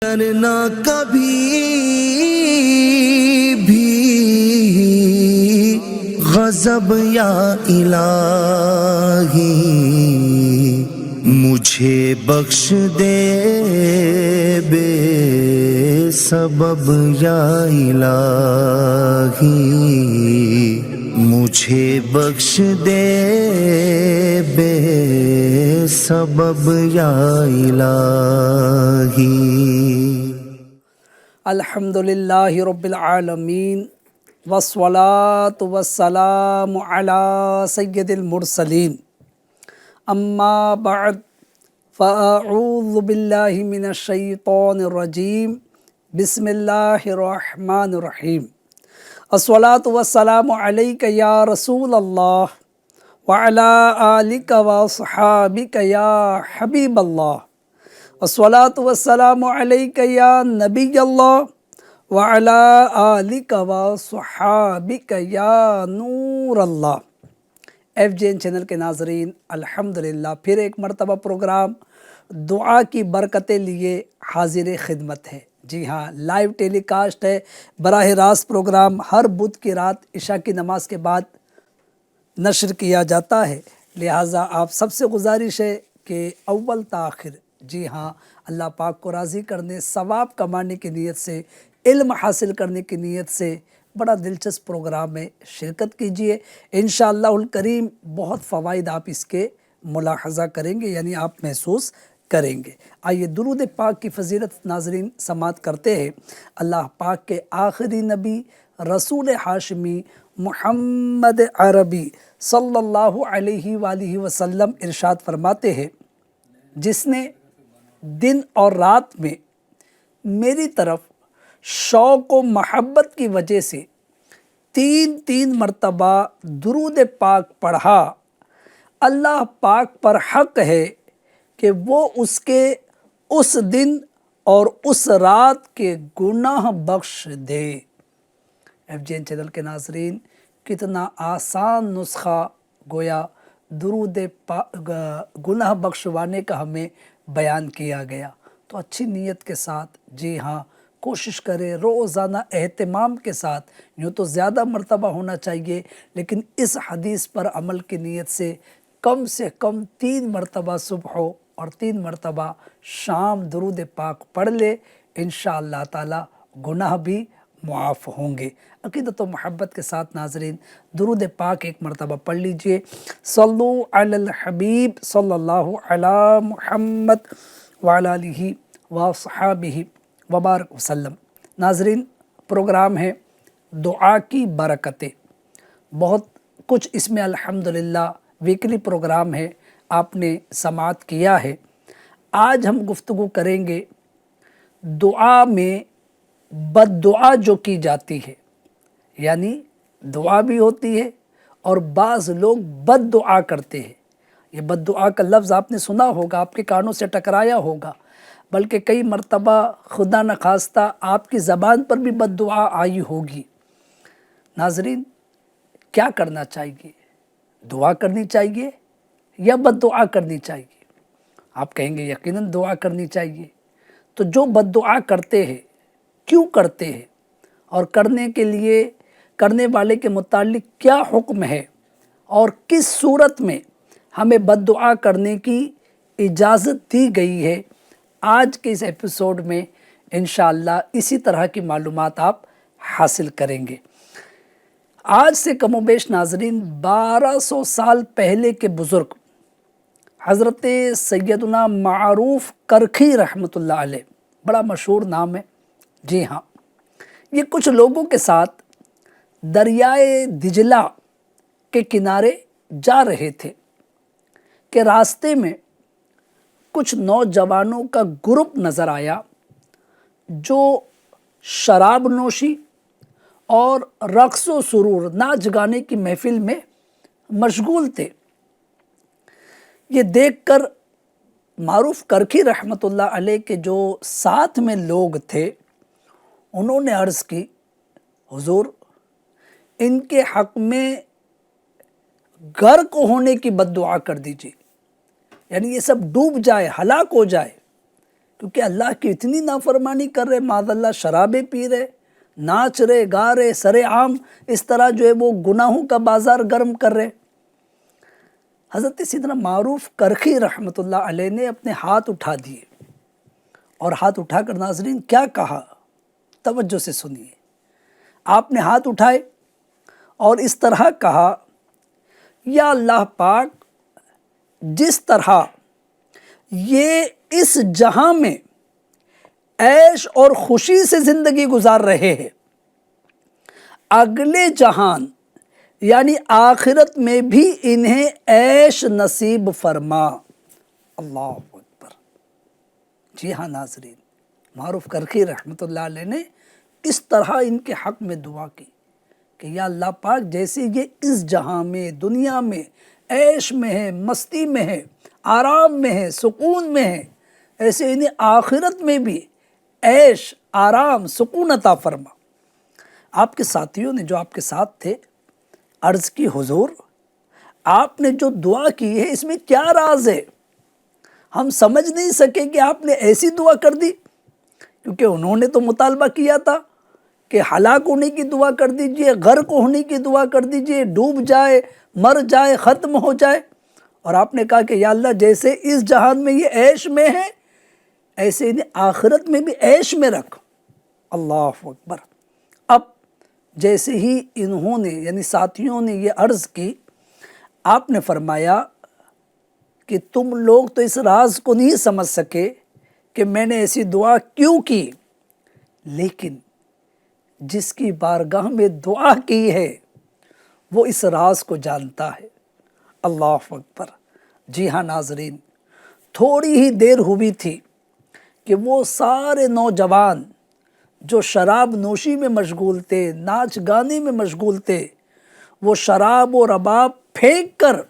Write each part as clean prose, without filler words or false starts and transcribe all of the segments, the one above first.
کرنا کبھی بھی غضب یا الہی، مجھے بخش دے بے سبب یا الہی، مجھے بخش دے بے سبب یا الہی۔ الحمدللہ رب العالمین والصلاة والسلام علی سید المرسلین، اما بعد فاعوذ باللہ من الشیطان الرجیم، بسم اللہ الرحمن الرحیم۔ الصلاة والسلام علیک یا رسول اللہ وعلی آلک واصحابک یا حبیب اللہ، الصلاة والسلام علیک یا نبی اللہ وعلی آلک وصحابک یا نور اللہ۔ ایف جے این چینل کے ناظرین، الحمدللہ پھر ایک مرتبہ پروگرام دعا کی برکتیں لیے حاضر خدمت ہے۔ جی ہاں، لائیو ٹیلی کاسٹ ہے، براہ راست پروگرام ہر بدھ کی رات عشاء کی نماز کے بعد نشر کیا جاتا ہے، لہٰذا آپ سب سے گزارش ہے کہ اول تاخر جی ہاں اللہ پاک کو راضی کرنے، ثواب کمانے کی نیت سے، علم حاصل کرنے کی نیت سے بڑا دلچسپ پروگرام میں شرکت کیجئے۔ انشاءاللہ الکریم بہت فوائد آپ اس کے ملاحظہ کریں گے، یعنی آپ محسوس کریں گے۔ آئیے درود پاک کی فضیلت ناظرین سماعت کرتے ہیں۔ اللہ پاک کے آخری نبی رسول ہاشمی محمد عربی صلی اللہ علیہ وآلہ وسلم ارشاد فرماتے ہیں، جس نے دن اور رات میں میری طرف شوق و محبت کی وجہ سے تین مرتبہ درود پاک پڑھا، اللہ پاک پر حق ہے کہ وہ اس کے اس دن اور اس رات کے گناہ بخش دے۔ ایف جے این چینل کے ناظرین، کتنا آسان نسخہ گویا درود گناہ بخشوانے کا ہمیں بیان کیا گیا، تو اچھی نیت کے ساتھ جی ہاں کوشش کریں، روزانہ اہتمام کے ساتھ، یوں تو زیادہ مرتبہ ہونا چاہیے لیکن اس حدیث پر عمل کی نیت سے کم 3 مرتبہ صبح ہو اور 3 مرتبہ شام درود پاک پڑھ لے، انشاءاللہ تعالی گناہ بھی معاف ہوں گے۔ عقیدت و محبت کے ساتھ ناظرین درود پاک ایک مرتبہ پڑھ لیجئے۔ صلو علی الحبیب صلی اللہ علی محمد وعلی آلہ وصحابہ وبارک وسلم۔ ناظرین پروگرام ہے دعا کی برکتیں، بہت کچھ اس میں الحمدللہ ویکلی پروگرام ہے، آپ نے سماعت کیا ہے۔ آج ہم گفتگو کریں گے دعا میں بد دعا جو کی جاتی ہے، یعنی دعا بھی ہوتی ہے اور بعض لوگ بد دعا کرتے ہیں۔ یہ بد دعا کا لفظ آپ نے سنا ہوگا، آپ کے کانوں سے ٹکرایا ہوگا، بلکہ کئی مرتبہ خدا نخواستہ آپ کی زبان پر بھی بد دعا آئی ہوگی۔ ناظرین کیا کرنا چاہیے؟ دعا کرنی چاہیے یا بد دعا کرنی چاہیے؟ آپ کہیں گے یقیناً دعا کرنی چاہیے۔ تو جو بد دعا کرتے ہیں کیوں کرتے ہیں، اور کرنے والے کے متعلق کیا حکم ہے، اور کس صورت میں ہمیں بد دعا کرنے کی اجازت دی گئی ہے، آج کے اس ایپیسوڈ میں انشاءاللہ اسی طرح کی معلومات آپ حاصل کریں گے۔ آج سے کم و بیش ناظرین 1200 سال پہلے کے بزرگ حضرت سیدنا معروف کرکھی رحمۃ اللہ علیہ، بڑا مشہور نام ہے، جی ہاں، یہ کچھ لوگوں کے ساتھ دریائے دجلہ کے کنارے جا رہے تھے کہ راستے میں کچھ نوجوانوں کا گروپ نظر آیا جو شراب نوشی اور رقص و سرور، ناچ گانے کی محفل میں مشغول تھے۔ یہ دیکھ کر معروف کرکھی رحمۃ اللہ علیہ کے جو ساتھ میں لوگ تھے انہوں نے عرض کی، حضور ان کے حق میں غرق ہونے کی بد دعا کر دیجیے، یعنی یہ سب ڈوب جائے، ہلاک ہو جائے، کیونکہ اللہ کی اتنی نافرمانی کر رہے، معاذ اللہ شرابیں پی رہے، ناچ رہے، گا رہے، سر عام اس طرح جو ہے وہ گناہوں کا بازار گرم کر رہے۔ حضرت سیدنا معروف کرخی رحمۃ اللہ علیہ نے اپنے ہاتھ اٹھا دیے، اور ہاتھ اٹھا کر ناظرین کیا کہا، توجہ سے سنیے۔ آپ نے ہاتھ اٹھائے اور اس طرح کہا، یا اللہ پاک، جس طرح یہ اس جہاں میں عیش اور خوشی سے زندگی گزار رہے ہیں، اگلے جہان یعنی آخرت میں بھی انہیں عیش نصیب فرما۔ اللہ اکبر۔ جی ہاں ناظرین، معروف کرخی رحمۃ اللہ علیہ نے اس طرح ان کے حق میں دعا کی کہ یا اللہ پاک، جیسے یہ اس جہاں میں دنیا میں عیش میں ہے، مستی میں ہے، آرام میں ہے، سکون میں ہے، ایسے انہیں آخرت میں بھی عیش، آرام، سکون عطا فرما۔ آپ کے ساتھیوں نے جو آپ کے ساتھ تھے عرض کی، حضور آپ نے جو دعا کی ہے اس میں کیا راز ہے؟ ہم سمجھ نہیں سکے کہ آپ نے ایسی دعا کر دی، کیونکہ انہوں نے تو مطالبہ کیا تھا کہ ہلاک ہونے کی دعا کر دیجئے، غرق ہونے کی دعا کر دیجئے، ڈوب جائے، مر جائے، ختم ہو جائے، اور آپ نے کہا کہ یا اللہ، جیسے اس جہان میں یہ عیش میں ہے ایسے انہیں آخرت میں بھی عیش میں رکھ۔ اللہ اکبر۔ اب جیسے ہی انہوں نے یعنی ساتھیوں نے یہ عرض کی، آپ نے فرمایا کہ تم لوگ تو اس راز کو نہیں سمجھ سکے کہ میں نے ایسی دعا کیوں کی، لیکن جس کی بارگاہ میں دعا کی ہے وہ اس راز کو جانتا ہے۔ اللہ اکبر۔ جی ہاں ناظرین، تھوڑی ہی دیر ہوئی تھی کہ وہ سارے نوجوان جو شراب نوشی میں مشغول تھے، ناچ گانے میں مشغول تھے، وہ شراب و رباب پھینک کر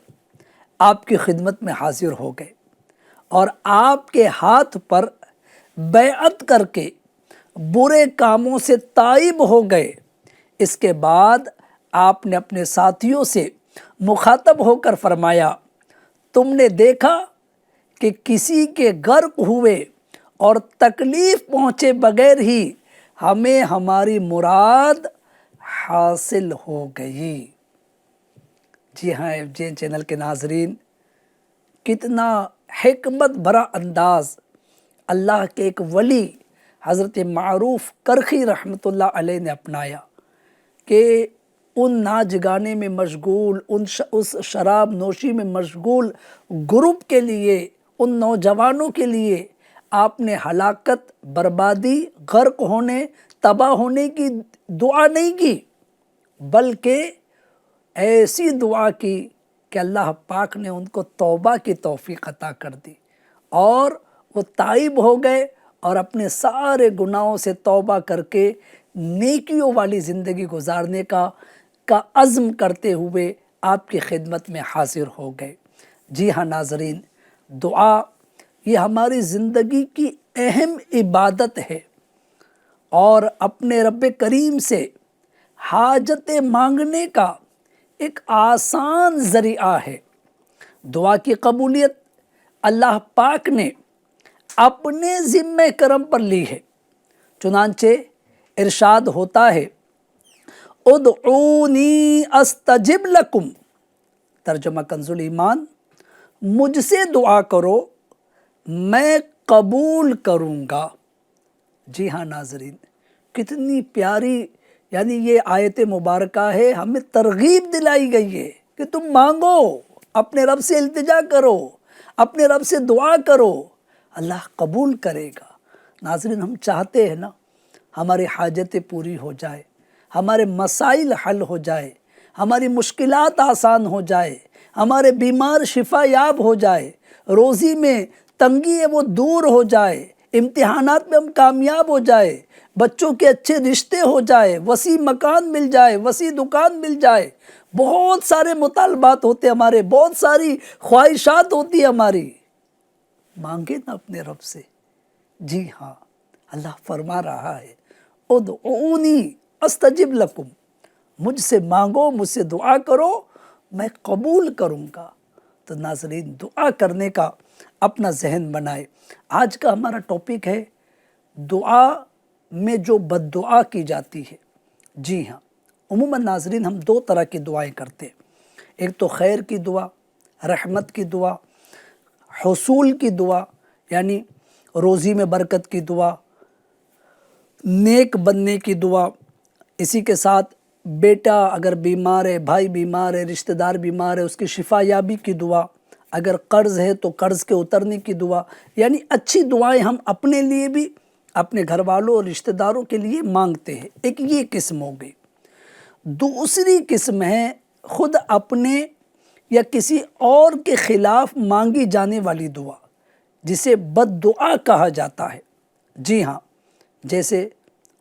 آپ کی خدمت میں حاضر ہو گئے اور آپ کے ہاتھ پر بیعت کر کے برے کاموں سے تائب ہو گئے۔ اس کے بعد آپ نے اپنے ساتھیوں سے مخاطب ہو کر فرمایا، تم نے دیکھا کہ کسی کے غرق ہوئے اور تکلیف پہنچے بغیر ہی ہمیں ہماری مراد حاصل ہو گئی۔ جی ہاں FGN چینل کے ناظرین، کتنا حکمت بھرا انداز اللہ کے ایک ولی حضرت معروف کرخی رحمۃ اللہ علیہ نے اپنایا کہ ان ناچ گانے میں مشغول، اس شراب نوشی میں مشغول گروپ کے لیے، ان نوجوانوں کے لیے آپ نے ہلاکت، بربادی، غرق ہونے، تباہ ہونے کی دعا نہیں کی، بلکہ ایسی دعا کی کہ اللہ پاک نے ان کو توبہ کی توفیق عطا کر دی اور وہ تائب ہو گئے اور اپنے سارے گناہوں سے توبہ کر کے نیکیوں والی زندگی گزارنے کا عزم کرتے ہوئے آپ کی خدمت میں حاضر ہو گئے۔ جی ہاں ناظرین، دعا یہ ہماری زندگی کی اہم عبادت ہے اور اپنے رب کریم سے حاجتیں مانگنے کا ایک آسان ذریعہ ہے۔ دعا کی قبولیت اللہ پاک نے اپنے ذمہ کرم پر لی ہے، چنانچہ ارشاد ہوتا ہے، ادعونی استجب لکم، ترجمہ کنز الایمان، مجھ سے دعا کرو میں قبول کروں گا۔ جی ہاں ناظرین، کتنی پیاری یعنی یہ آیت مبارکہ ہے، ہمیں ترغیب دلائی گئی ہے کہ تم مانگو، اپنے رب سے التجا کرو، اپنے رب سے دعا کرو، اللہ قبول کرے گا۔ ناظرین، ہم چاہتے ہیں نا ہماری حاجتیں پوری ہو جائے، ہمارے مسائل حل ہو جائے، ہماری مشکلات آسان ہو جائے، ہمارے بیمار شفا یاب ہو جائے، روزی میں تنگی ہے وہ دور ہو جائے، امتحانات میں ہم کامیاب ہو جائے، بچوں کے اچھے رشتے ہو جائے، وسیع مکان مل جائے، وسیع دکان مل جائے، بہت سارے مطالبات ہوتے ہمارے، بہت ساری خواہشات ہوتی ہماری، مانگے نا اپنے رب سے۔ جی ہاں، اللہ فرما رہا ہے، ادعونی استجب لکم، مجھ سے مانگو، مجھ سے دعا کرو، میں قبول کروں گا۔ تو ناظرین، دعا کرنے کا اپنا ذہن بنائے۔ آج کا ہمارا ٹاپک ہے دعا میں جو بد دعا کی جاتی ہے۔ جی ہاں، عموماً ناظرین ہم دو طرح کی دعائیں کرتے ہیں، ایک تو خیر کی دعا، رحمت کی دعا، حصول کی دعا یعنی روزی میں برکت کی دعا، نیک بننے کی دعا، اسی کے ساتھ بیٹا اگر بیمار ہے، بھائی بیمار ہے، رشتہ دار بیمار ہے، اس کی شفا یابی کی دعا، اگر قرض ہے تو قرض کے اترنے کی دعا، یعنی اچھی دعائیں ہم اپنے لیے بھی، اپنے گھر والوں اور رشتہ داروں کے لیے مانگتے ہیں۔ ایک یہ قسم ہو گئی۔ دوسری قسم ہے خود اپنے یا کسی اور کے خلاف مانگی جانے والی دعا، جسے بد دعا کہا جاتا ہے۔ جی ہاں، جیسے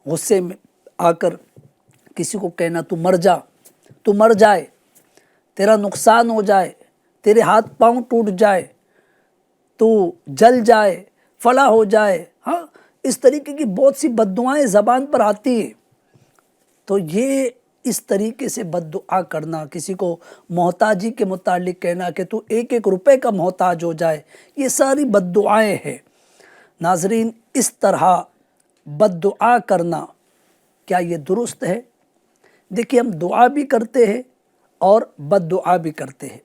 غصے میں آ کر کسی کو کہنا تو مر جائے، تیرا نقصان ہو جائے، تیرے ہاتھ پاؤں ٹوٹ جائے، تو جل جائے، فلاں ہو جائے۔ ہاں، اس طریقے کی بہت سی بد دعائیں زبان پر آتی ہیں۔ تو یہ اس طریقے سے بد دعا کرنا، کسی کو محتاجی کے متعلق کہنا کہ تو ایک ایک روپے کا محتاج ہو جائے، یہ ساری بد دعائیں ہیں۔ ناظرین، اس طرح بد دعا کرنا کیا یہ درست ہے؟ دیکھیے، ہم دعا بھی کرتے ہیں اور بد دعا بھی کرتے ہیں،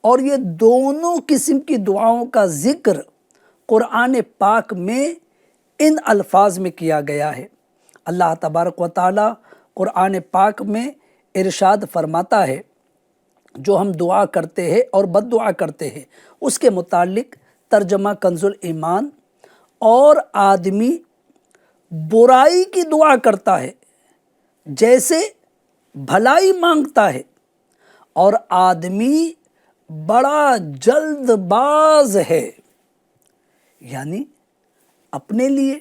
اور یہ دونوں قسم کی دعاؤں کا ذکر قرآن پاک میں ان الفاظ میں کیا گیا ہے۔ اللہ تبارک و تعالی قرآن پاک میں ارشاد فرماتا ہے، جو ہم دعا کرتے ہیں اور بد دعا کرتے ہیں اس کے متعلق ترجمہ کنز الایمان، اور آدمی برائی کی دعا کرتا ہے جیسے بھلائی مانگتا ہے، اور آدمی بڑا جلد باز ہے، یعنی اپنے لیے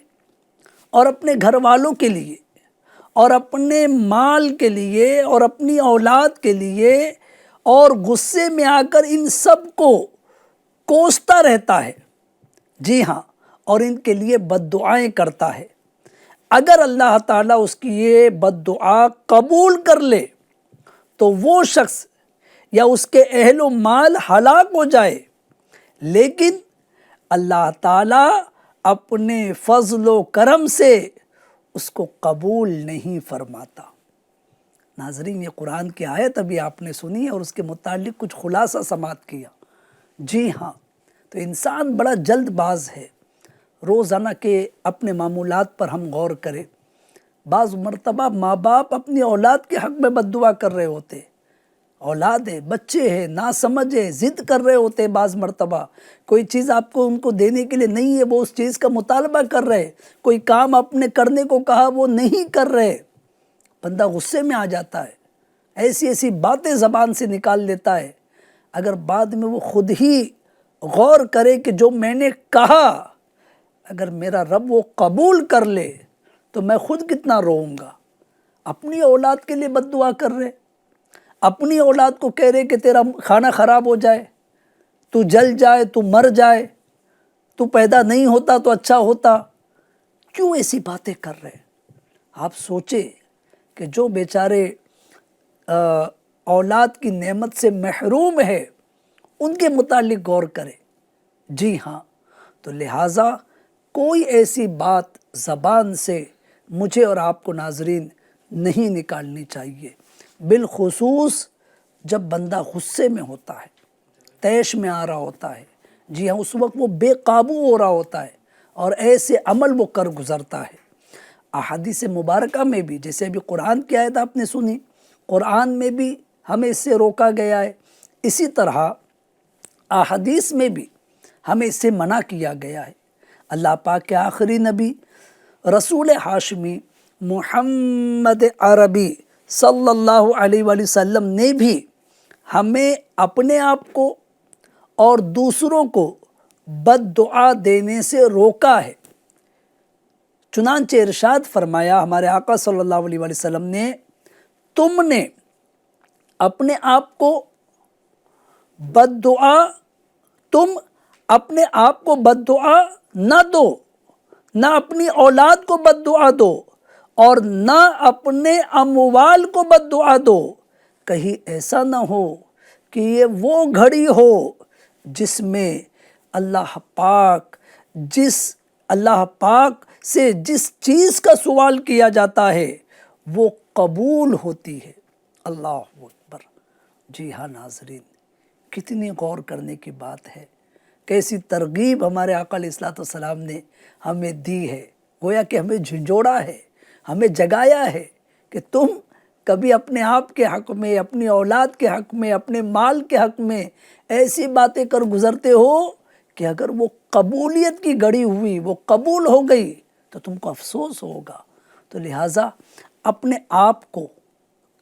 اور اپنے گھر والوں کے لیے اور اپنے مال کے لیے اور اپنی اولاد کے لیے، اور غصے میں آ کر ان سب کو کوستا رہتا ہے۔ جی ہاں، اور ان کے لیے بد دعائیں کرتا ہے۔ اگر اللہ تعالیٰ اس کی یہ بد دعا قبول کر لے تو وہ شخص یا اس کے اہل و مال ہلاک ہو جائے، لیکن اللہ تعالیٰ اپنے فضل و کرم سے اس کو قبول نہیں فرماتا۔ ناظرین، یہ قرآن کی آیت ابھی آپ نے سنی اور اس کے متعلق کچھ خلاصہ سماعت کیا۔ جی ہاں، تو انسان بڑا جلد باز ہے۔ روزانہ کے اپنے معمولات پر ہم غور کریں۔ بعض مرتبہ ماں باپ اپنی اولاد کے حق میں بد دعا کر رہے ہوتے، اولاد ہے، بچے ہیں، ناسمجھ ہے، ضد کر رہے ہوتے، بعض مرتبہ کوئی چیز آپ کو ان کو دینے کے لیے نہیں ہے، وہ اس چیز کا مطالبہ کر رہے، کوئی کام آپ نے کرنے کو کہا وہ نہیں کر رہے، بندہ غصے میں آ جاتا ہے، ایسی ایسی باتیں زبان سے نکال لیتا ہے۔ اگر بعد میں وہ خود ہی غور کرے کہ جو میں نے کہا اگر میرا رب وہ قبول کر لے تو میں خود کتنا روؤں گا۔ اپنی اولاد کے لیے بد دعا کر رہے، اپنی اولاد کو کہہ رہے کہ تیرا کھانا خراب ہو جائے، تو جل جائے، تو مر جائے، تو پیدا نہیں ہوتا تو اچھا ہوتا۔ کیوں ایسی باتیں کر رہے؟ آپ سوچے کہ جو بیچارے اولاد کی نعمت سے محروم ہے ان کے متعلق غور کرے۔ جی ہاں، تو لہٰذا کوئی ایسی بات زبان سے مجھے اور آپ کو ناظرین نہیں نکالنی چاہیے، بالخصوص جب بندہ غصے میں ہوتا ہے، طیش میں آ رہا ہوتا ہے۔ جی ہاں، اس وقت وہ بے قابو ہو رہا ہوتا ہے اور ایسے عمل وہ کر گزرتا ہے۔ احادیث مبارکہ میں بھی، جیسے ابھی قرآن کی آیت آپ نے سنی، قرآن میں بھی ہمیں اس سے روکا گیا ہے، اسی طرح احادیث میں بھی ہمیں اس سے منع کیا گیا ہے۔ اللہ پاک کے آخری نبی رسول ہاشمی محمد عربی صلی اللہ علیہ وآلہ وسلم نے بھی ہمیں اپنے آپ کو اور دوسروں کو بد دعا دینے سے روکا ہے۔ چنانچہ ارشاد فرمایا ہمارے آقا صلی اللہ علیہ وآلہ وسلم نے، تم نے اپنے آپ کو بد دعا، تم اپنے آپ کو بد دعا نہ دو، نہ اپنی اولاد کو بد دعا دو، اور نہ اپنے اموال کو بد دعا دو، کہیں ایسا نہ ہو کہ یہ وہ گھڑی ہو جس میں اللہ پاک سے جس چیز کا سوال کیا جاتا ہے وہ قبول ہوتی ہے۔ اللہ اکبر۔ جی ہاں ناظرین، کتنی غور کرنے کی بات ہے، کیسی ترغیب ہمارے آقا علیہ الصلوۃ والسلام نے ہمیں دی ہے، گویا کہ ہمیں جھنجھوڑا ہے، ہمیں جگایا ہے کہ تم کبھی اپنے آپ کے حق میں، اپنی اولاد کے حق میں، اپنے مال کے حق میں ایسی باتیں کر گزرتے ہو کہ اگر وہ قبولیت کی گھڑی ہوئی، وہ قبول ہو گئی تو تم کو افسوس ہوگا۔ تو لہٰذا اپنے آپ کو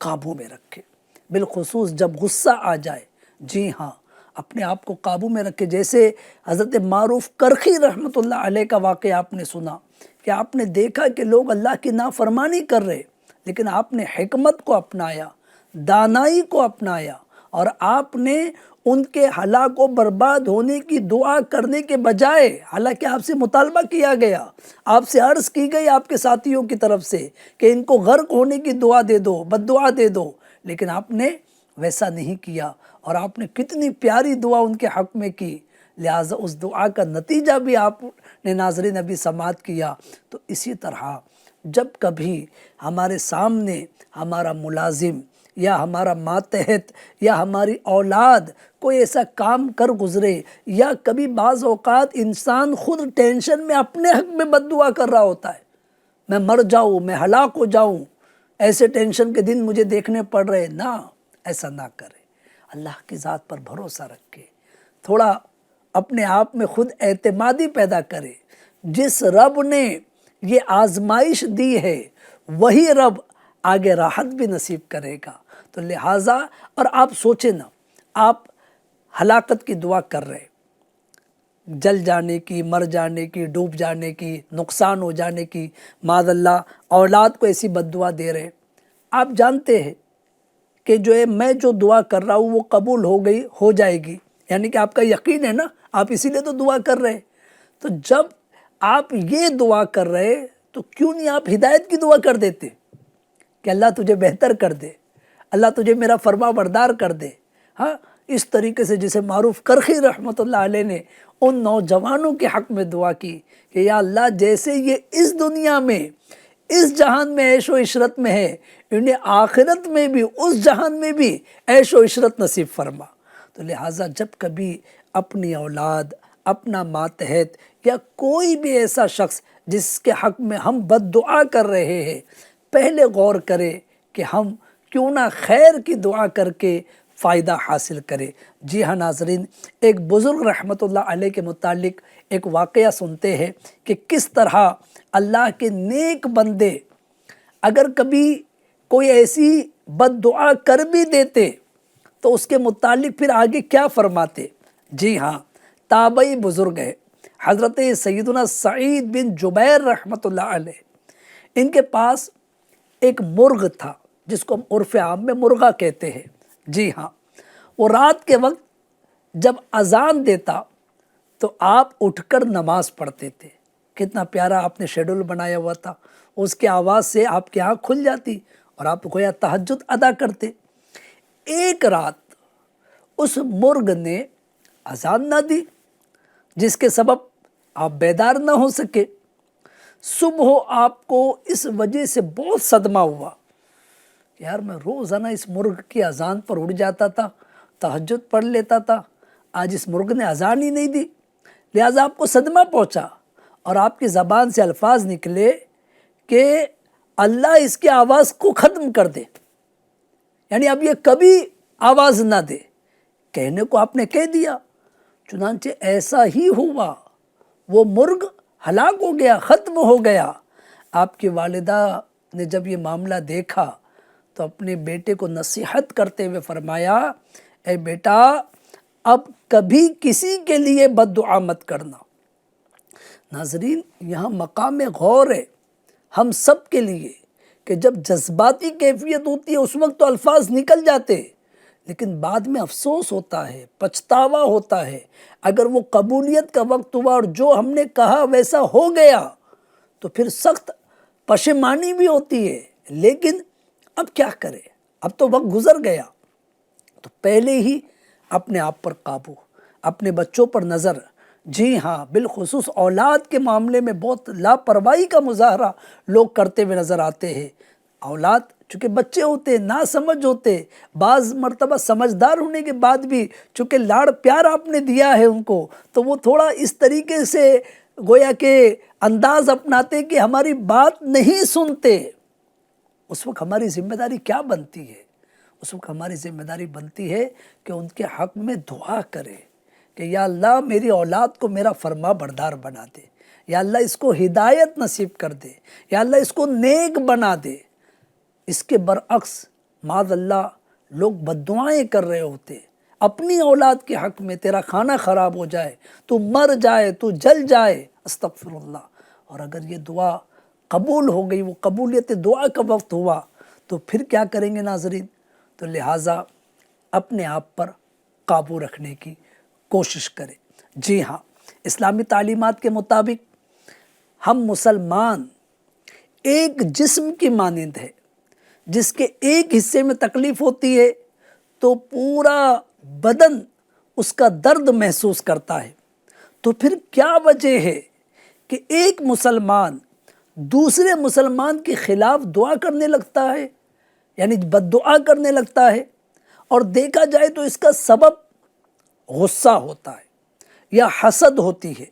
قابو میں رکھے، بالخصوص جب غصہ آ جائے، جی ہاں اپنے آپ کو قابو میں رکھے۔ جیسے حضرت معروف کرخی رحمۃ اللہ علیہ کا واقعہ آپ نے سنا کہ آپ نے دیکھا کہ لوگ اللہ کی نافرمانی کر رہے، لیکن آپ نے حکمت کو اپنایا، دانائی کو اپنایا، اور آپ نے ان کے ہلاک و برباد ہونے کی دعا کرنے کے بجائے، حالانکہ آپ سے مطالبہ کیا گیا، آپ سے عرض کی گئی آپ کے ساتھیوں کی طرف سے کہ ان کو غرق ہونے کی دعا دے دو، بد دعا دے دو، لیکن آپ نے ویسا نہیں کیا، اور آپ نے کتنی پیاری دعا ان کے حق میں کی۔ لہٰذا اس دعا کا نتیجہ بھی آپ نے ناظرین ابھی سماعت کیا۔ تو اسی طرح جب کبھی ہمارے سامنے ہمارا ملازم یا ہمارا ماتحت یا ہماری اولاد کوئی ایسا کام کر گزرے، یا کبھی بعض اوقات انسان خود ٹینشن میں اپنے حق میں بد دعا کر رہا ہوتا ہے، میں مر جاؤں، میں ہلاک ہو جاؤں، ایسے ٹینشن کے دن مجھے دیکھنے پڑ رہے، نہ، ایسا نہ کرے، اللہ کی ذات پر بھروسہ رکھے، تھوڑا اپنے آپ میں خود اعتمادی پیدا کرے۔ جس رب نے یہ آزمائش دی ہے وہی رب آگے راحت بھی نصیب کرے گا۔ تو لہٰذا، اور آپ سوچیں نا، آپ ہلاکت کی دعا کر رہے، جل جانے کی، مر جانے کی، ڈوب جانے کی، نقصان ہو جانے کی، معاذ اللہ اولاد کو ایسی بد دعا دے رہے، آپ جانتے ہیں کہ جو ہے میں جو دعا کر رہا ہوں وہ قبول ہو جائے گی، یعنی کہ آپ کا یقین ہے نا، آپ اسی لیے تو دعا کر رہے۔ تو جب آپ یہ دعا کر رہے تو کیوں نہیں آپ ہدایت کی دعا کر دیتے کہ اللہ تجھے بہتر کر دے، اللہ تجھے میرا فرما بردار کر دے۔ ہاں، اس طریقے سے جسے معروف کرخی رحمۃ اللہ علیہ نے ان نوجوانوں کے حق میں دعا کی کہ یا اللہ جیسے یہ اس دنیا میں، اس جہان میں عیش و عشرت میں ہے، انہیں آخرت میں بھی، اس جہان میں بھی عیش و عشرت نصیب فرما۔ تو لہٰذا جب کبھی اپنی اولاد، اپنا ماتحت یا کوئی بھی ایسا شخص جس کے حق میں ہم بد دعا کر رہے ہیں، پہلے غور کرے کہ ہم کیوں نہ خیر کی دعا کر کے فائدہ حاصل کرے۔ جی ہاں ناظرین، ایک بزرگ رحمۃ اللہ علیہ کے متعلق ایک واقعہ سنتے ہیں کہ کس طرح اللہ کے نیک بندے اگر کبھی کوئی ایسی بد دعا کر بھی دیتے تو اس کے متعلق پھر آگے کیا فرماتے۔ جی ہاں، تابعی بزرگ ہے حضرت سیدنا سعید بن جبیر رحمۃ اللہ علیہ، ان کے پاس ایک مرغ تھا جس کو ہم عرف عام میں مرغا کہتے ہیں۔ جی ہاں، وہ رات کے وقت جب اذان دیتا تو آپ اٹھ کر نماز پڑھتے تھے۔ کتنا پیارا آپ نے شیڈول بنایا ہوا تھا، اس کی آواز سے آپ کی آنکھ کھل جاتی اور آپ گویا تہجد ادا کرتے۔ ایک رات اس مرغ نے اذان نہ دی، جس کے سبب آپ بیدار نہ ہو سکے۔ صبح آپ کو اس وجہ سے بہت صدمہ ہوا، یار میں روزانہ اس مرغ کی اذان پر اٹھ جاتا تھا، تہجد پڑھ لیتا تھا، آج اس مرغ نے اذان ہی نہیں دی۔ لہٰذا آپ کو صدمہ پہنچا اور آپ کی زبان سے الفاظ نکلے کہ اللہ اس کی آواز کو ختم کر دے، یعنی اب یہ کبھی آواز نہ دے۔ کہنے کو آپ نے کہہ دیا، چنانچہ ایسا ہی ہوا، وہ مرغ ہلاک ہو گیا، ختم ہو گیا۔ آپ کی والدہ نے جب یہ معاملہ دیکھا تو اپنے بیٹے کو نصیحت کرتے ہوئے فرمایا، اے بیٹا اب کبھی کسی کے لیے بد دعا مت کرنا۔ ناظرین، یہاں مقام غور ہے ہم سب کے لیے کہ جب جذباتی کیفیت ہوتی ہے اس وقت تو الفاظ نکل جاتے، لیکن بعد میں افسوس ہوتا ہے، پچھتاوا ہوتا ہے۔ اگر وہ قبولیت کا وقت ہوا اور جو ہم نے کہا ویسا ہو گیا تو پھر سخت پشیمانی بھی ہوتی ہے، لیکن اب کیا کرے، اب تو وقت گزر گیا۔ تو پہلے ہی اپنے آپ پر قابو، اپنے بچوں پر نظر، جی ہاں، بالخصوص اولاد کے معاملے میں بہت لاپرواہی کا مظاہرہ لوگ کرتے ہوئے نظر آتے ہیں۔ اولاد چونکہ بچے ہوتے، نا سمجھ ہوتے، بعض مرتبہ سمجھدار ہونے کے بعد بھی چونکہ لاڑ پیار آپ نے دیا ہے ان کو، تو وہ تھوڑا اس طریقے سے گویا کہ انداز اپناتے کہ ہماری بات نہیں سنتے۔ اس وقت ہماری ذمہ داری کیا بنتی ہے؟ اس وقت ہماری ذمہ داری بنتی ہے کہ ان کے حق میں دعا کرے کہ یا اللہ میری اولاد کو میرا فرما بردار بنا دے، یا اللہ اس کو ہدایت نصیب کر دے، یا اللہ اس کو نیک بنا دے۔ اس کے برعکس معاذ اللہ لوگ بد دعائیں کر رہے ہوتے، اپنی اولاد کے حق میں تیرا کھانا خراب ہو جائے، تو مر جائے، تو جل جائے، استغفر اللہ۔ اور اگر یہ دعا قبول ہو گئی، وہ قبولیت دعا کا وقت ہوا، تو پھر کیا کریں گے ناظرین؟ تو لہٰذا اپنے آپ پر قابو رکھنے کی کوشش کریں۔ جی ہاں، اسلامی تعلیمات کے مطابق ہم مسلمان ایک جسم کی مانند ہے، جس کے ایک حصے میں تکلیف ہوتی ہے تو پورا بدن اس کا درد محسوس کرتا ہے۔ تو پھر کیا وجہ ہے کہ ایک مسلمان دوسرے مسلمان کے خلاف دعا کرنے لگتا ہے، یعنی بد دعا کرنے لگتا ہے؟ اور دیکھا جائے تو اس کا سبب غصہ ہوتا ہے یا حسد ہوتی ہے،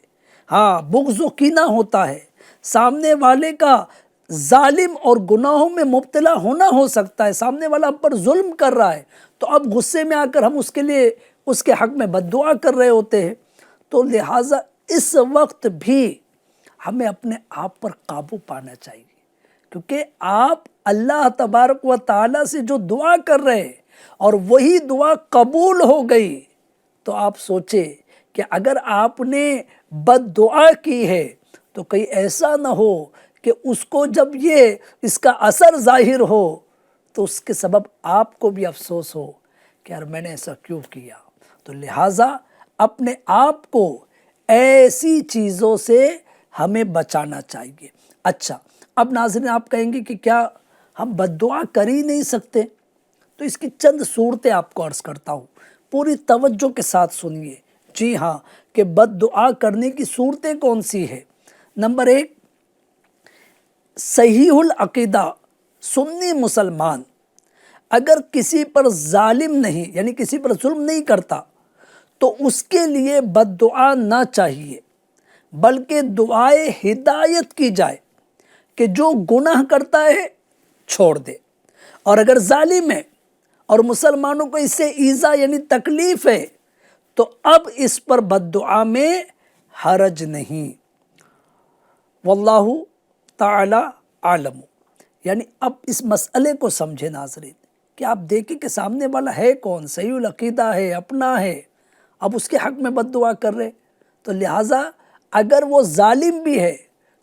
ہاں بغض و کینہ ہوتا ہے، سامنے والے کا ظالم اور گناہوں میں مبتلا ہونا ہو سکتا ہے، سامنے والا ہم پر ظلم کر رہا ہے، تو اب غصے میں آ کر ہم اس کے لیے اس کے حق میں بد دعا کر رہے ہوتے ہیں۔ تو لہٰذا اس وقت بھی ہمیں اپنے آپ پر قابو پانا چاہیے، کیونکہ آپ اللہ تبارک و تعالیٰ سے جو دعا کر رہے ہیں اور وہی دعا قبول ہو گئی، تو آپ سوچے کہ اگر آپ نے بد دعا کی ہے تو کہیں ایسا نہ ہو کہ اس کو جب یہ اس کا اثر ظاہر ہو تو اس کے سبب آپ کو بھی افسوس ہو کہ یار میں نے ایسا کیوں کیا۔ تو لہٰذا اپنے آپ کو ایسی چیزوں سے ہمیں بچانا چاہیے۔ اچھا، اب ناظرین آپ کہیں گے کہ کیا ہم بد دعا کر ہی نہیں سکتے؟ تو اس کی چند صورتیں آپ کو عرض کرتا ہوں، پوری توجہ کے ساتھ سنیے۔ جی ہاں، کہ بد دعا کرنے کی صورتیں کون سی ہے؟ نمبر 1، صحیح العقیدہ سنی مسلمان اگر کسی پر ظالم نہیں، یعنی کسی پر ظلم نہیں کرتا، تو اس کے لیے بد دعا نہ چاہیے، بلکہ دعائے ہدایت کی جائے کہ جو گناہ کرتا ہے چھوڑ دے، اور اگر ظالم ہے اور مسلمانوں کو اس سے ایذا یعنی تکلیف ہے تو اب اس پر بد دعا میں حرج نہیں۔ واللہ تعالی عالم۔ یعنی اب اس مسئلے کو سمجھے ناظرین کہ آپ دیکھیں کہ سامنے والا ہے کون، صحیح العقیدہ ہے، اپنا ہے، اب اس کے حق میں بد دعا کر رہے، تو لہٰذا اگر وہ ظالم بھی ہے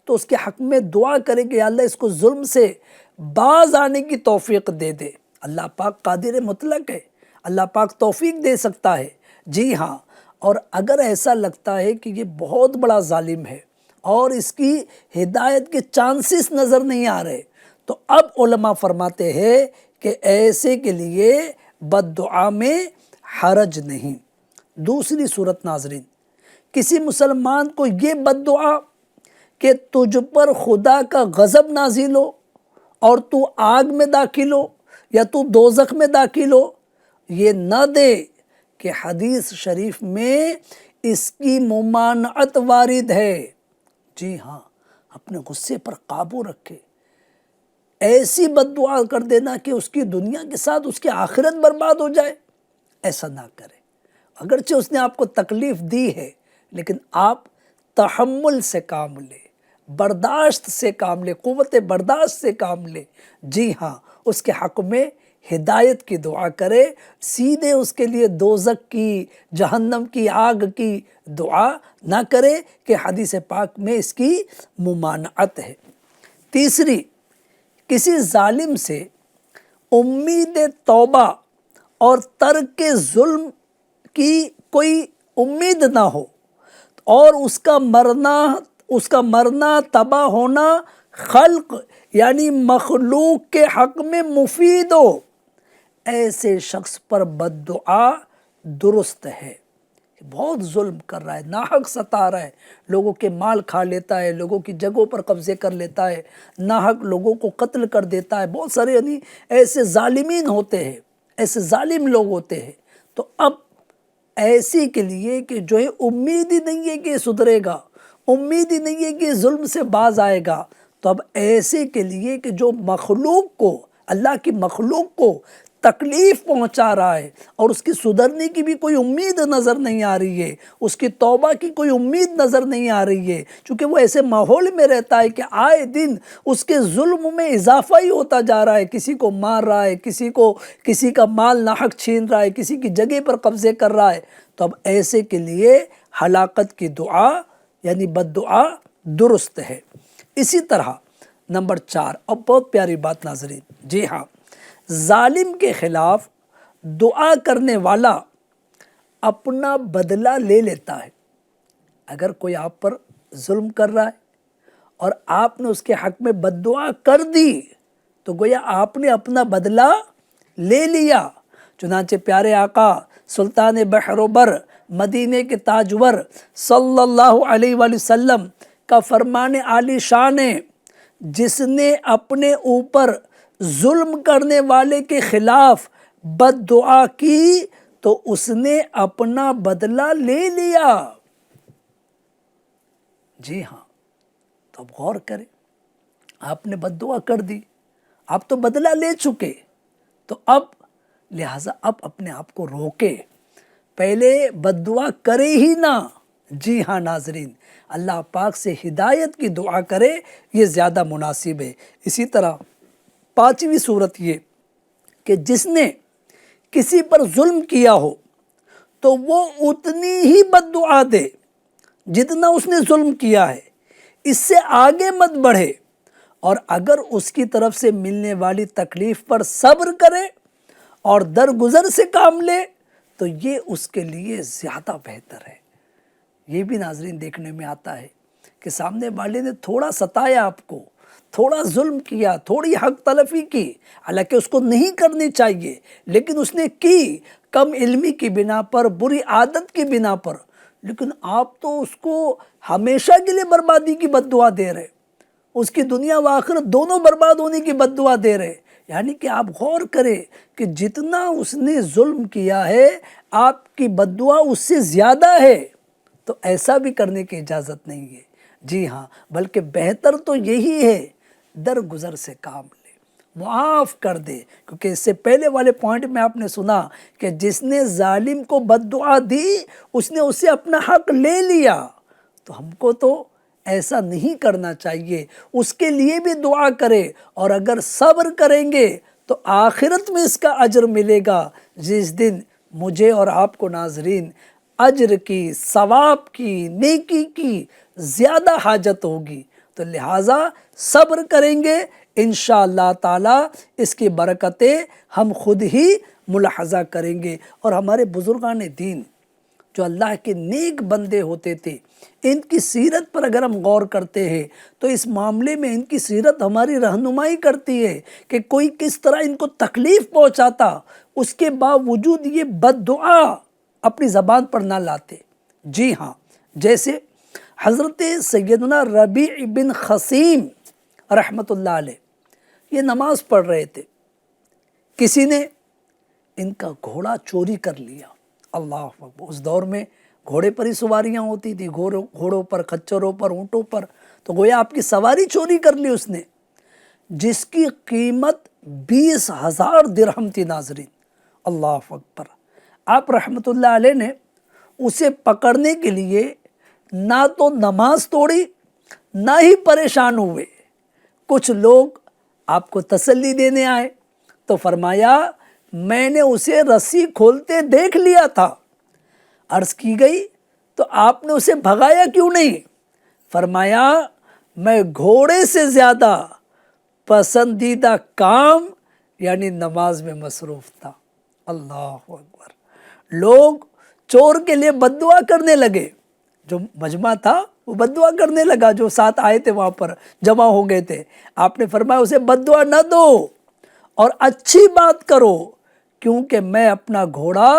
تو اس کے حق میں دعا کرے کہ یا اللہ اس کو ظلم سے باز آنے کی توفیق دے دے۔ اللہ پاک قادر مطلق ہے، اللہ پاک توفیق دے سکتا ہے۔ جی ہاں، اور اگر ایسا لگتا ہے کہ یہ بہت بڑا ظالم ہے اور اس کی ہدایت کے چانسز نظر نہیں آ رہے، تو اب علماء فرماتے ہیں کہ ایسے کے لیے بد دعا میں حرج نہیں۔ دوسری صورت ناظرین، کسی مسلمان کو یہ بد دعا کہ تجھ پر خدا کا غضب نازل ہو اور تو آگ میں داخل ہو یا تو دوزخ میں داخل ہو، یہ نہ دے کہ حدیث شریف میں اس کی ممانعت وارد ہے۔ جی ہاں، اپنے غصے پر قابو رکھے، ایسی بد دعا کر دینا کہ اس کی دنیا کے ساتھ اس کی آخرت برباد ہو جائے، ایسا نہ کرے۔ اگرچہ اس نے آپ کو تکلیف دی ہے لیکن آپ تحمل سے کام لے، برداشت سے کام لے، قوت برداشت سے کام لے۔ جی ہاں، اس کے حق میں ہدایت کی دعا کرے، سیدھے اس کے لیے دوزخ کی، جہنم کی آگ کی دعا نہ کرے کہ حدیث پاک میں اس کی ممانعت ہے۔ تیسری، کسی ظالم سے امید توبہ اور ترک ظلم کی کوئی امید نہ ہو اور اس کا مرنا تباہ ہونا خلق یعنی مخلوق کے حق میں مفید ہو، ایسے شخص پر بد دعا درست ہے۔ بہت ظلم کر رہا ہے، ناحق ستا رہا ہے، لوگوں کے مال کھا لیتا ہے، لوگوں کی جگہوں پر قبضے کر لیتا ہے، ناحق لوگوں کو قتل کر دیتا ہے، بہت سارے یعنی ایسے ظالمین ہوتے ہیں، ایسے ظالم لوگ ہوتے ہیں۔ تو اب ایسی کے لیے کہ جو ہے امید ہی نہیں ہے کہ یہ سدھرے گا، امید ہی نہیں ہے کہ یہ ظلم سے باز آئے گا، تو اب ایسے کے لیے کہ جو مخلوق کو، اللہ کی مخلوق کو تکلیف پہنچا رہا ہے اور اس کی سدھرنے کی بھی کوئی امید نظر نہیں آ رہی ہے، اس کی توبہ کی کوئی امید نظر نہیں آ رہی ہے، چونکہ وہ ایسے ماحول میں رہتا ہے کہ آئے دن اس کے ظلم میں اضافہ ہی ہوتا جا رہا ہے، کسی کو مار رہا ہے، کسی کا مال ناحق چھین رہا ہے، کسی کی جگہ پر قبضے کر رہا ہے، تو اب ایسے کے لیے ہلاکت کی دعا یعنی بد دعا درست ہے۔ اسی طرح نمبر 4 اب بہت پیاری بات ناظرین، جی ہاں، ظالم کے خلاف دعا کرنے والا اپنا بدلہ لے لیتا ہے۔ اگر کوئی آپ پر ظلم کر رہا ہے اور آپ نے اس کے حق میں بد دعا کر دی تو گویا آپ نے اپنا بدلہ لے لیا۔ چنانچہ پیارے آقا سلطان بحر و بر مدینے کے تاجور صلی اللہ علیہ وآلہ وسلم کا فرمان عالی شان ہے، جس نے اپنے اوپر ظلم کرنے والے کے خلاف بد دعا کی تو اس نے اپنا بدلہ لے لیا۔ جی ہاں، تو اب غور کریں، آپ نے بد دعا کر دی، آپ تو بدلہ لے چکے، تو اب لہٰذا اب اپنے آپ کو روکے، پہلے بد دعا کرے ہی نہ۔ جی ہاں ناظرین، اللہ پاک سے ہدایت کی دعا کرے، یہ زیادہ مناسب ہے۔ اسی طرح 5ویں صورت یہ کہ جس نے کسی پر ظلم کیا ہو تو وہ اتنی ہی بد دعا دے جتنا اس نے ظلم کیا ہے، اس سے آگے مت بڑھے، اور اگر اس کی طرف سے ملنے والی تکلیف پر صبر کرے اور درگزر سے کام لے تو یہ اس کے لیے زیادہ بہتر ہے۔ یہ بھی ناظرین دیکھنے میں آتا ہے کہ سامنے والے نے تھوڑا ستایا آپ کو، تھوڑا ظلم کیا، تھوڑی حق تلفی کی، حالانکہ اس کو نہیں کرنی چاہیے، لیکن اس نے کی کم علمی کی بنا پر، بری عادت کی بنا پر، لیکن آپ تو اس کو ہمیشہ کے لیے بربادی کی بد دعا دے رہے، اس کی دنیا و آخرت دونوں برباد ہونے کی بد دعا دے رہے۔ یعنی کہ آپ غور کریں کہ جتنا اس نے ظلم کیا ہے آپ کی بد دعا اس سے زیادہ ہے، تو ایسا بھی کرنے کی اجازت نہیں ہے۔ جی ہاں، بلکہ بہتر تو یہی ہے درگزر سے کام لے، معاف کر دے، کیونکہ اس سے پہلے والے پوائنٹ میں آپ نے سنا کہ جس نے ظالم کو بد دعا دی اس نے اسے اپنا حق لے لیا، تو ہم کو تو ایسا نہیں کرنا چاہیے، اس کے لیے بھی دعا کرے، اور اگر صبر کریں گے تو آخرت میں اس کا اجر ملے گا، جس دن مجھے اور آپ کو ناظرین اجر کی، ثواب کی، نیکی کی زیادہ حاجت ہوگی، تو لہٰذا صبر کریں گے، انشاءاللہ تعالی اس کی برکتیں ہم خود ہی ملاحظہ کریں گے۔ اور ہمارے بزرگان دین جو اللہ کے نیک بندے ہوتے تھے، ان کی سیرت پر اگر ہم غور کرتے ہیں تو اس معاملے میں ان کی سیرت ہماری رہنمائی کرتی ہے کہ کوئی کس طرح ان کو تکلیف پہنچاتا، اس کے باوجود یہ بد دعا اپنی زبان پر نہ لاتے۔ جی ہاں، جیسے حضرت سیدنا ربیع بن خثیم رحمۃ اللہ علیہ، یہ نماز پڑھ رہے تھے، کسی نے ان کا گھوڑا چوری کر لیا۔ اللہ اکبر، اس دور میں گھوڑے پر ہی سواریاں ہوتی تھی، گھوڑوں پر، خچروں پر، اونٹوں پر، تو گویا آپ کی سواری چوری کر لی اس نے، جس کی قیمت 20,000 درہم تھی ناظرین۔ اللہ اکبر، آپ رحمۃ اللہ علیہ نے اسے پکڑنے کے لیے نہ تو نماز توڑی نہ ہی پریشان ہوئے۔ کچھ لوگ آپ کو تسلی دینے آئے تو فرمایا میں نے اسے رسی کھولتے دیکھ لیا تھا۔ عرض کی گئی تو آپ نے اسے بھگایا کیوں نہیں؟ فرمایا میں گھوڑے سے زیادہ پسندیدہ کام یعنی نماز میں مصروف تھا۔ اللہ اکبر، لوگ چور کے لیے بد دعا کرنے لگے، جو مجمع تھا وہ بد دعا کرنے لگا، جو ساتھ آئے تھے وہاں پر جمع ہو گئے تھے۔ آپ نے فرمایا اسے بد دعا نہ دو اور اچھی بات کرو، کیونکہ میں اپنا گھوڑا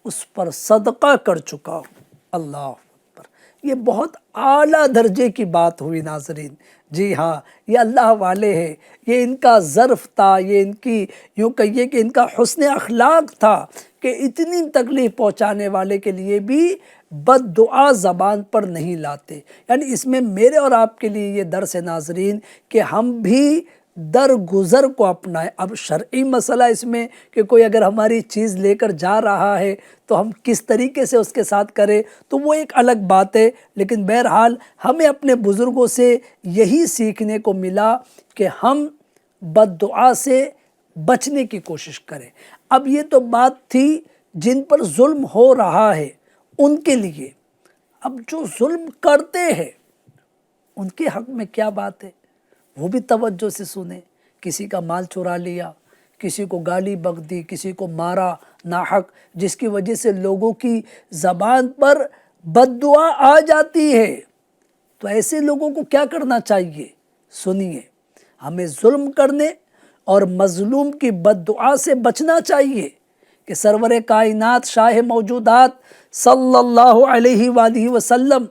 اس پر صدقہ کر چکا ہوں۔ اللہ اکبر، یہ بہت اعلیٰ درجے کی بات ہوئی ناظرین۔ جی ہاں، یہ اللہ والے ہیں، یہ ان کا ظرف تھا، یہ ان کی یوں کہیے کہ ان کا حسن اخلاق تھا کہ اتنی تکلیف پہنچانے والے کے لیے بھی بد دعا زبان پر نہیں لاتے۔ یعنی اس میں میرے اور آپ کے لیے یہ درس ہے ناظرین کہ ہم بھی درگزر کو اپنائیں۔ اب شرعی مسئلہ اس میں کہ کوئی اگر ہماری چیز لے کر جا رہا ہے تو ہم کس طریقے سے اس کے ساتھ کریں تو وہ ایک الگ بات ہے، لیکن بہرحال ہمیں اپنے بزرگوں سے یہی سیکھنے کو ملا کہ ہم بد دعا سے بچنے کی کوشش کریں۔ اب یہ تو بات تھی جن پر ظلم ہو رہا ہے ان کے لیے، اب جو ظلم کرتے ہیں ان کے حق میں کیا بات ہے، وہ بھی توجہ سے سنیں۔ کسی کا مال چرا لیا، کسی کو گالی بک دی، کسی کو مارا ناحق، جس کی وجہ سے لوگوں کی زبان پر بد دعا آ جاتی ہے، تو ایسے لوگوں کو کیا کرنا چاہیے؟ سنیے، ہمیں ظلم کرنے اور مظلوم کی بد دعا سے بچنا چاہیے کہ سرور کائنات شاہ موجودات صلی اللہ علیہ وآلہ وسلم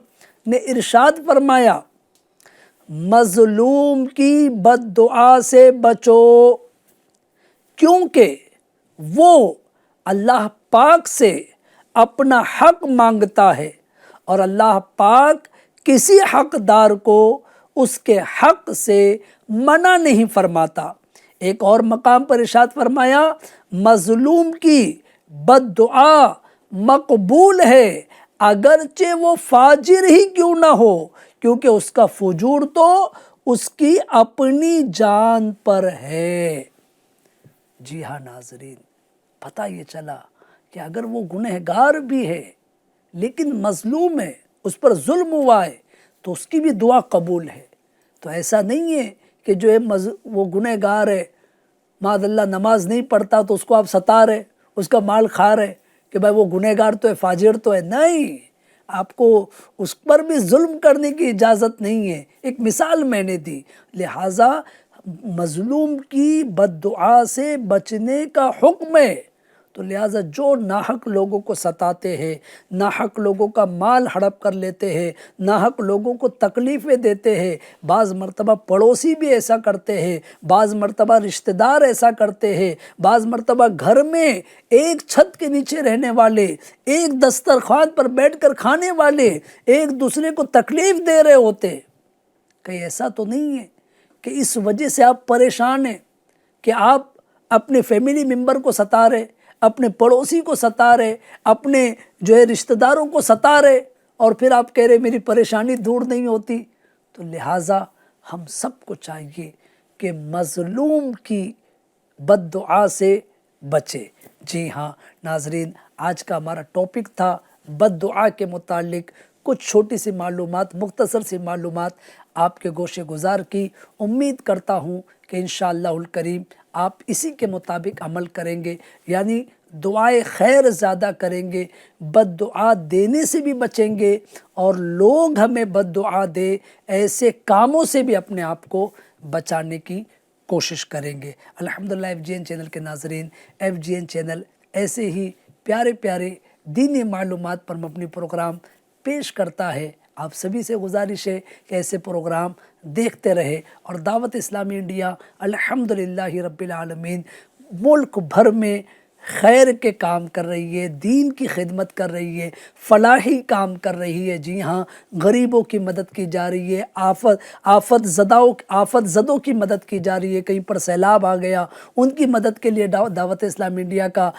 نے ارشاد فرمایا، مظلوم کی بد دعا سے بچو، کیونکہ وہ اللہ پاک سے اپنا حق مانگتا ہے اور اللہ پاک کسی حقدار کو اس کے حق سے منع نہیں فرماتا۔ ایک اور مقام پر ارشاد فرمایا، مظلوم کی بد دعا مقبول ہے اگرچہ وہ فاجر ہی کیوں نہ ہو، کیونکہ اس کا فجور تو اس کی اپنی جان پر ہے۔ جی ہاں ناظرین، پتہ یہ چلا کہ اگر وہ گنہگار بھی ہے لیکن مظلوم ہے، اس پر ظلم ہوا ہے تو اس کی بھی دعا قبول ہے۔ تو ایسا نہیں ہے کہ جو ہے وہ گنہگار ہے، معاذ اللہ نماز نہیں پڑھتا تو اس کو آپ ستا رہے، اس کا مال کھا رہے کہ بھائی وہ گنہگار تو ہے، فاجر تو ہے، نہیں، آپ کو اس پر بھی ظلم کرنے کی اجازت نہیں ہے۔ ایک مثال میں نے دی، لہٰذا مظلوم کی بد دعا سے بچنے کا حکم ہے۔ تو لہٰذا جو ناحق لوگوں کو ستاتے ہیں، ناحق لوگوں کا مال ہڑپ کر لیتے ہیں، ناحق لوگوں کو تکلیفیں دیتے ہیں، بعض مرتبہ پڑوسی بھی ایسا کرتے ہیں، بعض مرتبہ رشتہ دار ایسا کرتے ہیں، بعض مرتبہ گھر میں ایک چھت کے نیچے رہنے والے، ایک دسترخوان پر بیٹھ کر کھانے والے ایک دوسرے کو تکلیف دے رہے ہوتے۔ کہیں ایسا تو نہیں ہے کہ اس وجہ سے آپ پریشان ہیں کہ آپ اپنے فیملی ممبر کو ستا رہے، اپنے پڑوسی کو ستا رہے، اپنے جو ہے رشتہ داروں کو ستا رہے، اور پھر آپ کہہ رہے میری پریشانی دور نہیں ہوتی؟ تو لہٰذا ہم سب کو چاہیے کہ مظلوم کی بد دعا سے بچے۔ جی ہاں ناظرین، آج کا ہمارا ٹاپک تھا بد دعا کے متعلق کچھ چھوٹی سی معلومات، مختصر سی معلومات آپ کے گوشے گزار کی۔ امید کرتا ہوں کہ انشاءاللہ الکریم آپ اسی کے مطابق عمل کریں گے، یعنی دعائے خیر زیادہ کریں گے، بد دعا دینے سے بھی بچیں گے، اور لوگ ہمیں بد دعا دے ایسے کاموں سے بھی اپنے آپ کو بچانے کی کوشش کریں گے۔ الحمدللہ ایف جی این چینل کے ناظرین، ایف جی این چینل ایسے ہی پیارے پیارے دینی معلومات پر مبنی پروگرام پیش کرتا ہے۔ آپ سبھی سے گزارش ہے کہ ایسے پروگرام دیکھتے رہے، اور دعوت اسلامی انڈیا الحمدللہ رب العالمین ملک بھر میں خیر کے کام کر رہی ہے، دین کی خدمت کر رہی ہے، فلاحی کام کر رہی ہے۔ جی ہاں، غریبوں کی مدد کی جا رہی ہے، آفت زدوں کی مدد کی جا رہی ہے، کہیں پر سیلاب آ گیا ان کی مدد کے لیے دعوت اسلامی انڈیا کا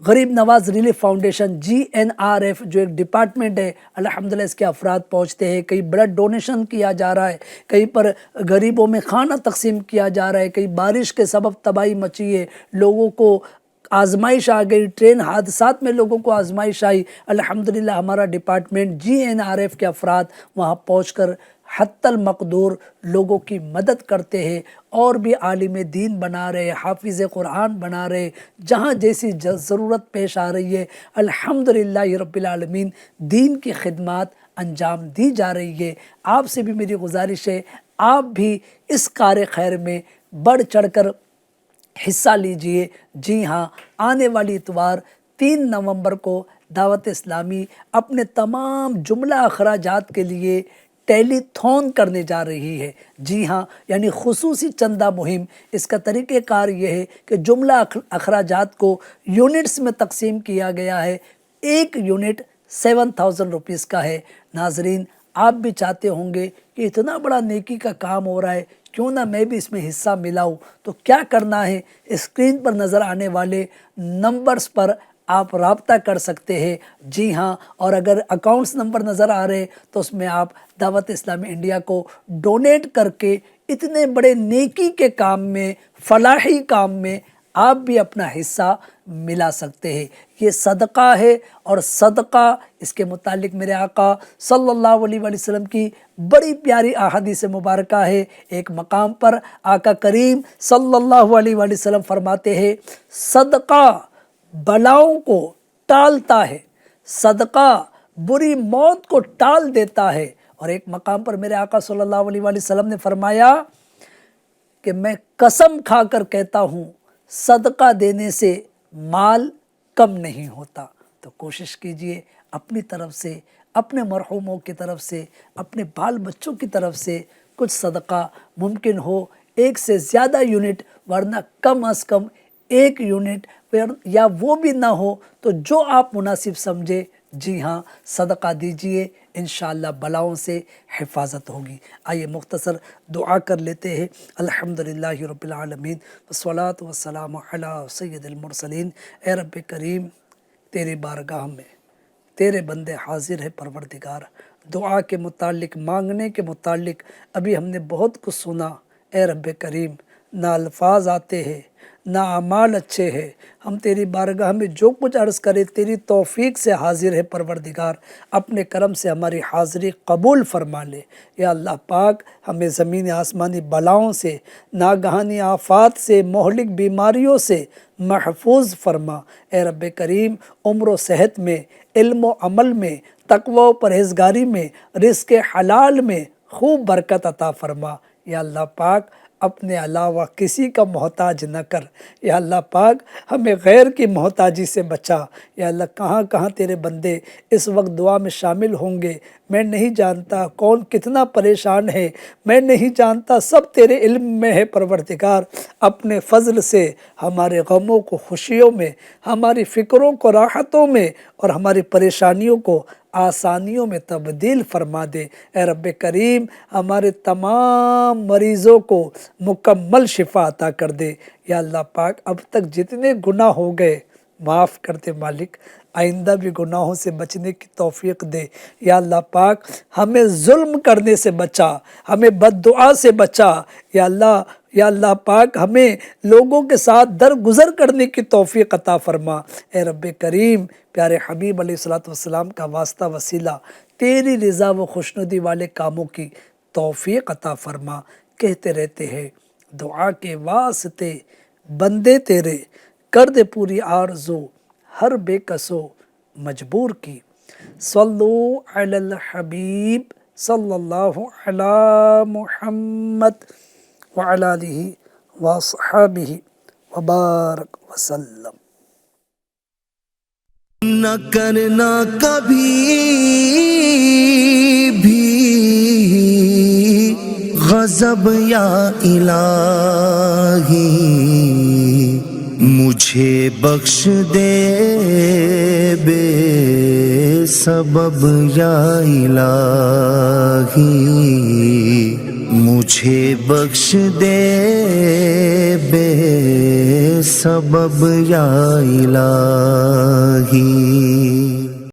غریب نواز ریلیف فاؤنڈیشن GNRF جو ایک ڈپارٹمنٹ ہے، الحمدللہ اس کے افراد پہنچتے ہیں، کئی بلڈ ڈونیشن کیا جا رہا ہے، کہیں پر غریبوں میں کھانا تقسیم کیا جا رہا ہے، کئی بارش کے سبب تباہی مچی ہے، لوگوں کو آزمائش آ گئی، ٹرین حادثات میں لوگوں کو آزمائش آئی، الحمدللہ ہمارا ڈپارٹمنٹ GNRF کے افراد وہاں پہنچ کر حتی المقدور لوگوں کی مدد کرتے ہیں، اور بھی عالم دین بنا رہے، حافظ قرآن بنا رہے، جہاں جیسی ضرورت پیش آ رہی ہے الحمدللہ رب العالمین دین کی خدمات انجام دی جا رہی ہے۔ آپ سے بھی میری گزارش ہے، آپ بھی اس کار خیر میں بڑھ چڑھ کر حصہ لیجئے۔ جی ہاں، آنے والی اتوار 3 نومبر کو دعوت اسلامی اپنے تمام جملہ اخراجات کے لیے ٹیلی تھون کرنے جا رہی ہے۔ جی ہاں، یعنی خصوصی چندہ مہم۔ اس کا طریقہ کار یہ ہے کہ جملہ اخراجات کو یونٹس میں تقسیم کیا گیا ہے۔ ایک یونٹ 7000 روپیز کا ہے۔ ناظرین، آپ بھی چاہتے ہوں گے کہ اتنا بڑا نیکی کا کام ہو رہا ہے، کیوں نہ میں بھی اس میں حصہ ملاؤں؟ تو کیا کرنا ہے؟ اسکرین پر نظر آنے والے نمبرز پر آپ رابطہ کر سکتے ہیں۔ جی ہاں، اور اگر اکاؤنٹس نمبر نظر آ رہے تو اس میں آپ دعوت اسلامی انڈیا کو ڈونیٹ کر کے اتنے بڑے نیکی کے کام میں، فلاحی کام میں آپ بھی اپنا حصہ ملا سکتے ہیں۔ یہ صدقہ ہے، اور صدقہ اس کے متعلق میرے آقا صلی اللہ علیہ وآلہ وسلم کی بڑی پیاری احادیث مبارکہ ہے۔ ایک مقام پر آقا کریم صلی اللہ علیہ وآلہ وسلم فرماتے ہیں، صدقہ بلاؤں کو ٹالتا ہے، صدقہ بری موت کو ٹال دیتا ہے۔ اور ایک مقام پر میرے آقا صلی اللہ علیہ وآلہ وسلم نے فرمایا کہ میں قسم کھا کر کہتا ہوں، صدقہ دینے سے مال کم نہیں ہوتا۔ تو کوشش کیجئے اپنی طرف سے، اپنے مرحوموں کی طرف سے، اپنے بال بچوں کی طرف سے کچھ صدقہ، ممکن ہو ایک سے زیادہ یونٹ، ورنہ کم از کم ایک یونٹ، یا وہ بھی نہ ہو تو جو آپ مناسب سمجھے، جی ہاں صدقہ دیجئے، انشاءاللہ بلاؤں سے حفاظت ہوگی۔ آئیے مختصر دعا کر لیتے ہیں۔ الحمدللہ رب العالمین والصلاة والسلام علی سید المرسلین۔ اے رب کریم، تیری بارگاہ میں تیرے بندے حاضر ہے پروردگار۔ دعا کے متعلق، مانگنے کے متعلق ابھی ہم نے بہت کچھ سنا۔ اے رب کریم، نہ الفاظ آتے ہیں، نہ اعمال اچھے ہیں۔ ہم تیری بارگاہ میں جو کچھ عرض کرے تیری توفیق سے حاضر ہے پروردگار۔ اپنے کرم سے ہماری حاضری قبول فرما لے۔ یا اللہ پاک، ہمیں زمین آسمانی بلاؤں سے، ناگہانی آفات سے، مہلک بیماریوں سے محفوظ فرما۔ اے رب کریم، عمر و صحت میں، علم و عمل میں، تقوی و پرہیزگاری میں، رزق حلال میں خوب برکت عطا فرما۔ یا اللہ پاک، اپنے علاوہ کسی کا محتاج نہ کر۔ یا اللہ پاک، ہمیں غیر کی محتاجی سے بچا۔ یا اللہ، کہاں کہاں تیرے بندے اس وقت دعا میں شامل ہوں گے، میں نہیں جانتا کون کتنا پریشان ہے، میں نہیں جانتا، سب تیرے علم میں ہے پروردگار۔ اپنے فضل سے ہمارے غموں کو خوشیوں میں، ہماری فکروں کو راحتوں میں، اور ہماری پریشانیوں کو آسانیوں میں تبدیل فرما دے۔ اے رب کریم، ہمارے تمام مریضوں کو مکمل شفا عطا کر دے۔ یا اللہ پاک، اب تک جتنے گناہ ہو گئے معاف کر دے مالک، آئندہ بھی گناہوں سے بچنے کی توفیق دے۔ یا اللہ پاک، ہمیں ظلم کرنے سے بچا، ہمیں بد دعا سے بچا۔ یا اللہ پاک، ہمیں لوگوں کے ساتھ درگزر کرنے کی توفیق عطا فرما۔ اے رب کریم، پیارے حبیب علیہ الصلوۃ والسلام کا واسطہ وسیلہ تیری رضا و خوشنودی والے کاموں کی توفیق عطا فرما۔ کہتے رہتے ہیں، دعا کے واسطے بندے تیرے، کر دے پوری آرزو ہر بے کسو مجبور کی۔ صلو علی الحبیب صلی اللہ علی محمد وعلی آلہ وصحبہ وبارک وسلم۔ نہ کرنا کبھی بھی غضب یا الہی، مجھے بخش دے بے سبب یا الہی، مجھے بخش دے بے سبب یا الہی۔